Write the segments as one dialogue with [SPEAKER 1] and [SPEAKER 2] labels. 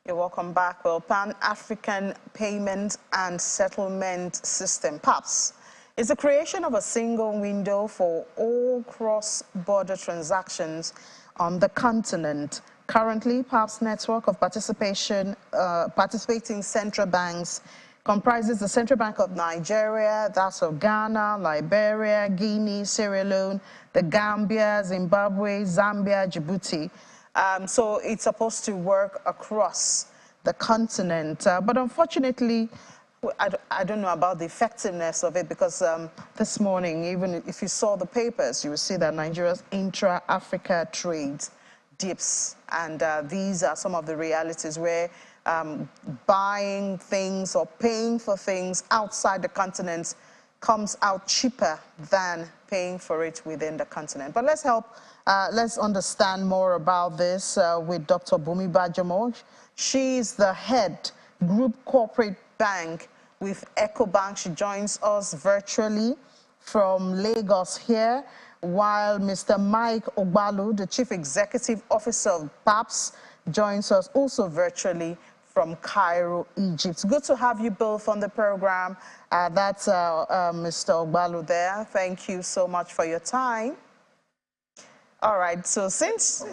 [SPEAKER 1] You're welcome back. Well, Pan-African Payment and Settlement System, PAPS, is the creation of a single window for all cross-border transactions on the continent. Currently, PAPS network of participating central banks comprises the Central Bank of Nigeria, that's of Ghana, Liberia, Guinea, Sierra Leone, the Gambia, Zimbabwe, Zambia, Djibouti. So it's supposed to work across the continent. But unfortunately, I don't know about the effectiveness of it because this morning, even if you saw the papers, you will see that Nigeria's intra-Africa trade dips. And these are some of the realities where buying things or paying for things outside the continent comes out cheaper than paying for it within the continent. But let's understand more about this with Dr. Bumi Bajamo. She's the head group corporate bank with EcoBank. She joins us virtually from Lagos here, while Mr. Mike Ogbalu, the chief executive officer of PAPS, joins us also virtually from Cairo, Egypt. Good to have you both on the program. That's Mr. Ogbalu there. Thank you so much for your time. All right, so since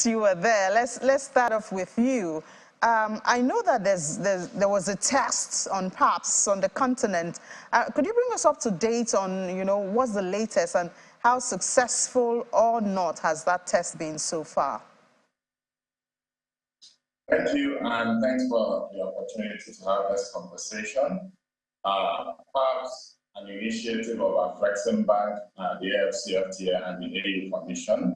[SPEAKER 1] you were there, let's start off with you. I know that there was a test on PAPS on the continent. Could you bring us up to date on, what's the latest and how successful or not has that test been so far?
[SPEAKER 2] Thank you, and thanks for the opportunity to have this conversation. PAPS, an initiative of our Flexing Bank, the AFCFTA, and the AU Commission,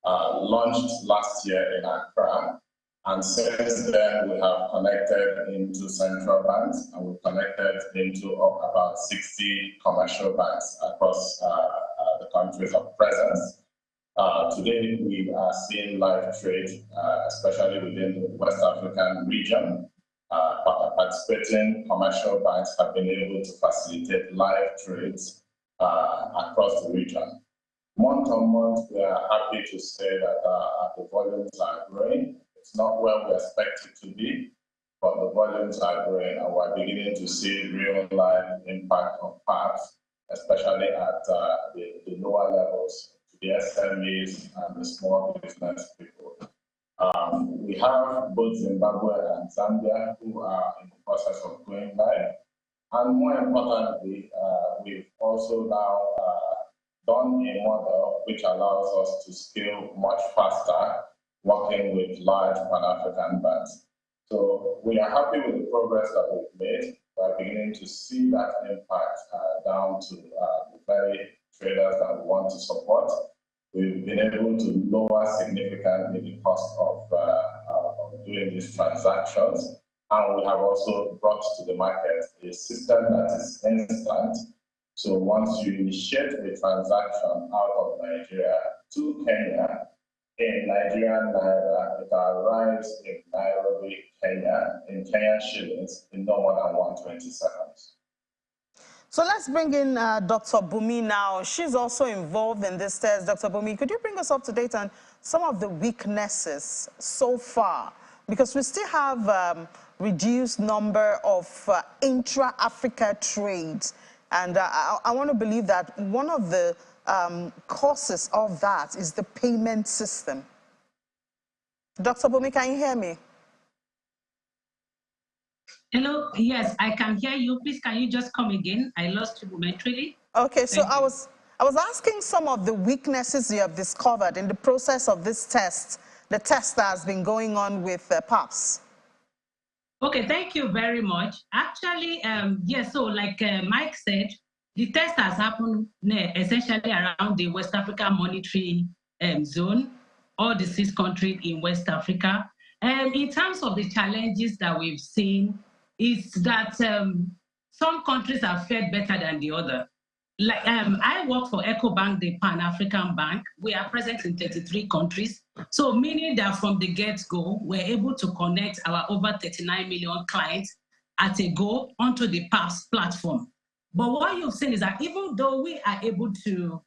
[SPEAKER 2] launched last year in Accra. And since then, we have connected into central banks, and we've connected into about 60 commercial banks across the countries of presence. Today, we are seeing live trade, especially within the West African region. Participating commercial banks have been able to facilitate live trades across the region. Month on month, we are happy to say that the volumes are growing. It's not where we expect it to be, but the volumes are growing, and we're beginning to see real life impact of PAPS, especially at the lower levels, the SMEs and the small business people. We have both Zimbabwe and Zambia who are in the process of going live. And more importantly, we've also now done a model which allows us to scale much faster, working with large Pan-African banks. So we are happy with the progress that we've made. We're beginning to see that impact down to the very traders that we want to support. We've been able to lower significantly the cost of doing these transactions. And we have also brought to the market a system that is instant. So once you initiate a transaction out of Nigeria to Kenya, in Nigerian Naira, it arrives in Nairobi, Kenya, in Kenyan shillings in no more than 120 seconds.
[SPEAKER 1] So let's bring in Dr. Bumi now. She's also involved in this test. Dr. Bumi, could you bring us up to date on some of the weaknesses so far? Because we still have reduced number of intra-Africa trades. And I want to believe that one of the causes of that is the payment system. Dr. Bumi, can you hear me?
[SPEAKER 3] Hello, yes, I can hear you. Please, can you just come again? I lost you momentarily.
[SPEAKER 1] Okay, so I was asking some of the weaknesses you have discovered in the process of this test, the test that has been going on with PAPS.
[SPEAKER 3] Okay, thank you very much. Actually, yes, so like Mike said, the test has happened essentially around the West Africa monetary zone, all the 6 countries in West Africa. In terms of the challenges that we've seen, is that some countries have fared better than the other. Like I work for EcoBank, the Pan-African Bank. We are present in 33 countries. So meaning that from the get-go, we're able to connect our over 39 million clients at a go onto the PAPS platform. But what you've seen is that even though we are able to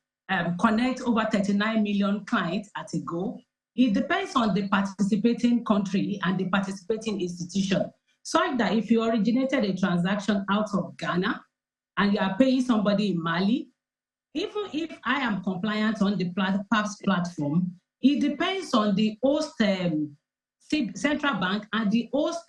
[SPEAKER 3] connect over 39 million clients at a go, It depends on the participating country and the participating institution. So that if you originated a transaction out of Ghana and you are paying somebody in Mali, even if I am compliant on the PAPS platform, it depends on the host central bank and the host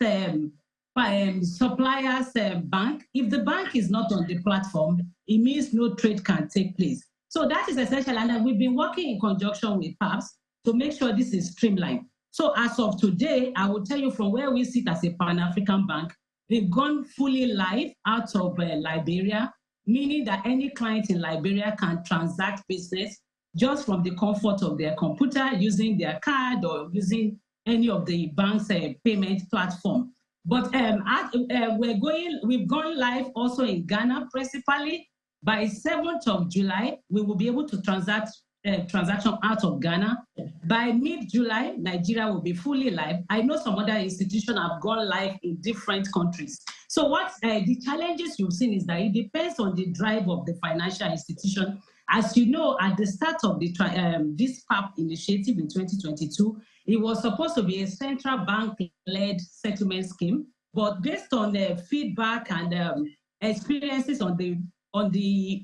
[SPEAKER 3] suppliers bank. If the bank is not on the platform, it means no trade can take place. So that is essential, and we've been working in conjunction with PAPS to make sure this is streamlined. So as of today, I will tell you from where we sit as a Pan-African bank, we've gone fully live out of Liberia, meaning that any client in Liberia can transact business just from the comfort of their computer, using their card or using any of the bank's payment platform. But we've gone live also in Ghana principally. By 7th of July, we will be able to transaction out of Ghana. By mid-July, Nigeria will be fully live. I know some other institutions have gone live in different countries. So what the challenges you've seen is that it depends on the drive of the financial institution. As you know, at the start of the this PAP initiative in 2022, it was supposed to be a central bank-led settlement scheme, but based on the feedback and experiences on the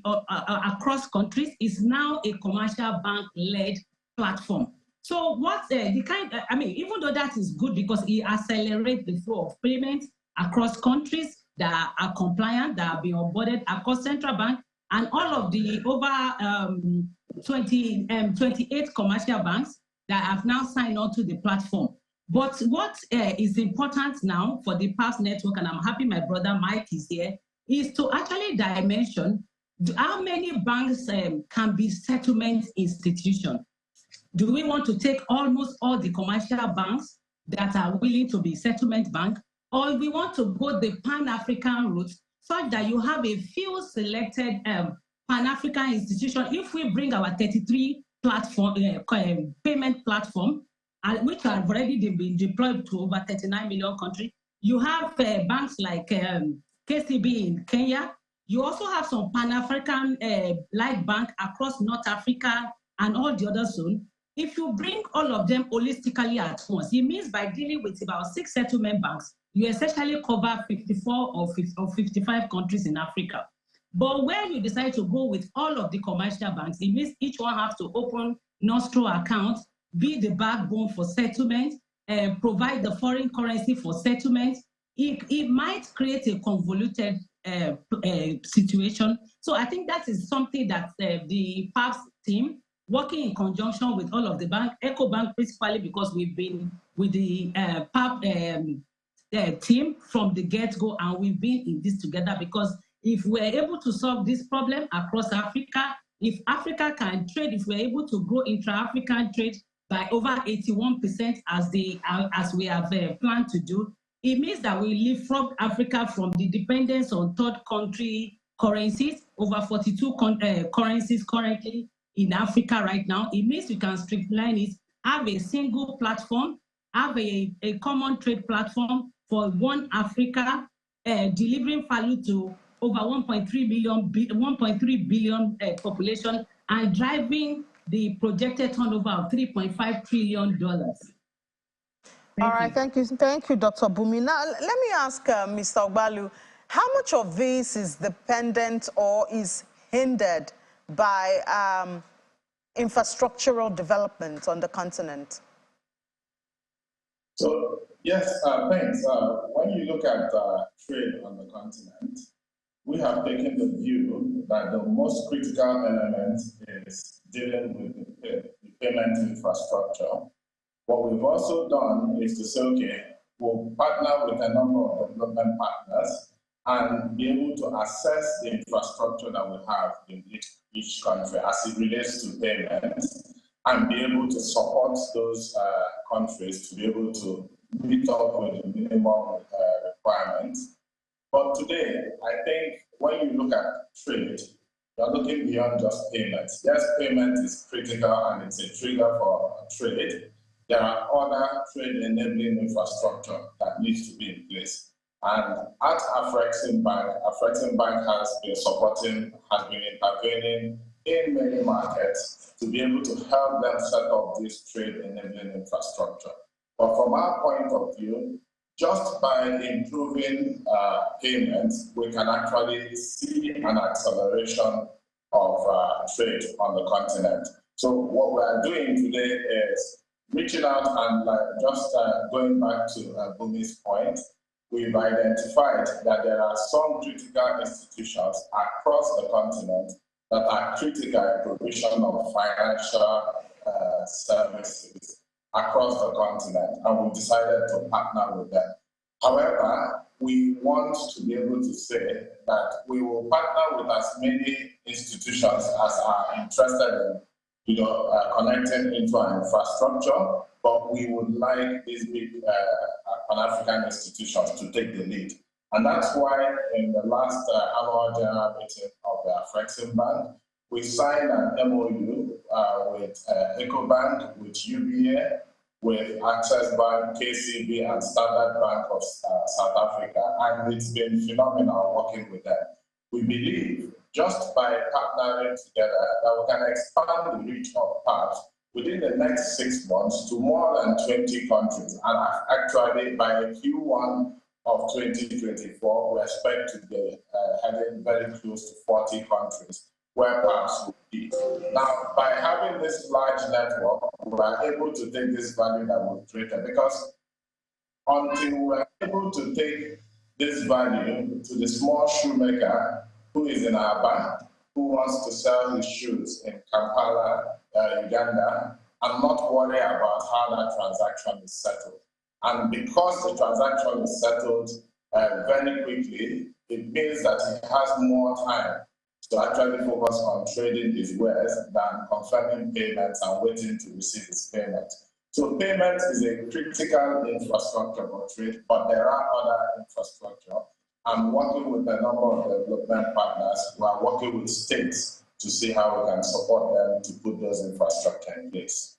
[SPEAKER 3] across countries, is now a commercial bank-led platform. So what's even though that is good because it accelerates the flow of payments across countries that are compliant, that are being onboarded across central bank, and all of the over 28 commercial banks that have now signed on to the platform. But what is important now for the PAPS network, and I'm happy my brother Mike is here, is to actually dimension how many banks can be settlement institutions. Do we want to take almost all the commercial banks that are willing to be settlement bank, or we want to go the Pan-African route such that you have a few selected Pan-African institutions? If we bring our 33 platform payment platform, which have already been deployed to over 39 million countries, you have banks like KCB in Kenya. You also have some Pan-African like bank across North Africa and all the other zones. If you bring all of them holistically at once, it means by dealing with about 6 settlement banks, you essentially cover 54 or 55 countries in Africa. But when you decide to go with all of the commercial banks, it means each one has to open nostro accounts, be the backbone for settlement, provide the foreign currency for settlement. It might create a convoluted situation. So I think that is something that the PAPS team, working in conjunction with all of the bank, EcoBank principally, because we've been with the PAP team from the get-go, and we've been in this together, because if we're able to solve this problem across Africa, if Africa can trade, if we're able to grow intra-African trade by over 81% as we have planned to do, it means that we leapfrog Africa from the dependence on third country currencies, over 42 currencies currently in Africa right now. It means we can streamline it, have a single platform, have a common trade platform for one Africa, delivering value to over 1.3 billion population, and driving the projected turnover of $3.5 trillion.
[SPEAKER 1] All right, thank you, Dr. Bumi. Now, let me ask Mr. Ogbalu, how much of this is dependent or is hindered by infrastructural development on the continent?
[SPEAKER 2] So, yes, thanks. When you look at trade on the continent, we have taken the view that the most critical element is dealing with the payment infrastructure. What we've also done is to say, okay, we'll partner with a number of development partners and be able to assess the infrastructure that we have in each country as it relates to payments, and be able to support those countries to be able to meet up with the minimum requirements. But today, I think when you look at trade, you're looking beyond just payments. Yes, payment is critical and it's a trigger for trade. There are other trade-enabling infrastructure that needs to be in place. And at Afrexim Bank has been intervening in many markets to be able to help them set up this trade enabling infrastructure. But from our point of view, just by improving payments, we can actually see an acceleration of trade on the continent. So what we are doing today is reaching out and just going back to Bumi's point, we've identified that there are some critical institutions across the continent that are critical in provision of financial services across the continent, and we decided to partner with them. However, we want to be able to say that we will partner with as many institutions as are interested in connecting into our infrastructure, but we would like these big Pan-African institutions to take the lead. And that's why in the last annual general meeting of the Afrexim Bank, we signed an MOU with EcoBank, with UBA, with Access Bank, KCB, and Standard Bank of South Africa, and it's been phenomenal working with them. We believe just by partnering together that we can expand the reach of PAPS within the next 6 months to more than 20 countries. And actually, by Q1 of 2024, we expect to be heading very close to 40 countries where PAPS will be. Now, by having this large network, we are able to take this value that we've created, because until we're able to take this value to the small shoemaker who is in Aba, who wants to sell his shoes in Kampala, Uganda, and not worry about how that transaction is settled. And because the transaction is settled very quickly, it means that he has more time to actually focus on trading his wares than confirming payments and waiting to receive his payment. So payment is a critical infrastructure for trade, but there are other infrastructure. I'm working with a number of development partners who are working with states to see how we can support them to put those infrastructure in place.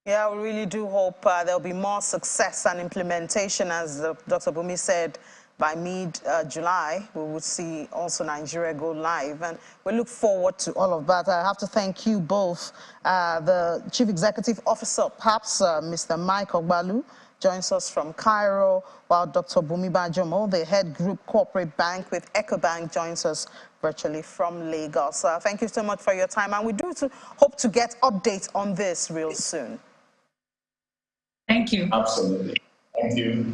[SPEAKER 1] Yeah, we really do hope there'll be more success and implementation, as Dr. Bumi said. By mid-July, we will see also Nigeria go live, and we look forward to all of that. I have to thank you both. The Chief Executive Officer, perhaps Mr. Mike Ogbalu, joins us from Cairo, while Dr. Bumi Bajomo, the head group corporate bank with EcoBank, joins us virtually from Lagos. Thank you so much for your time, and we do hope to get updates on this real soon.
[SPEAKER 3] Thank you.
[SPEAKER 2] Absolutely. Thank you.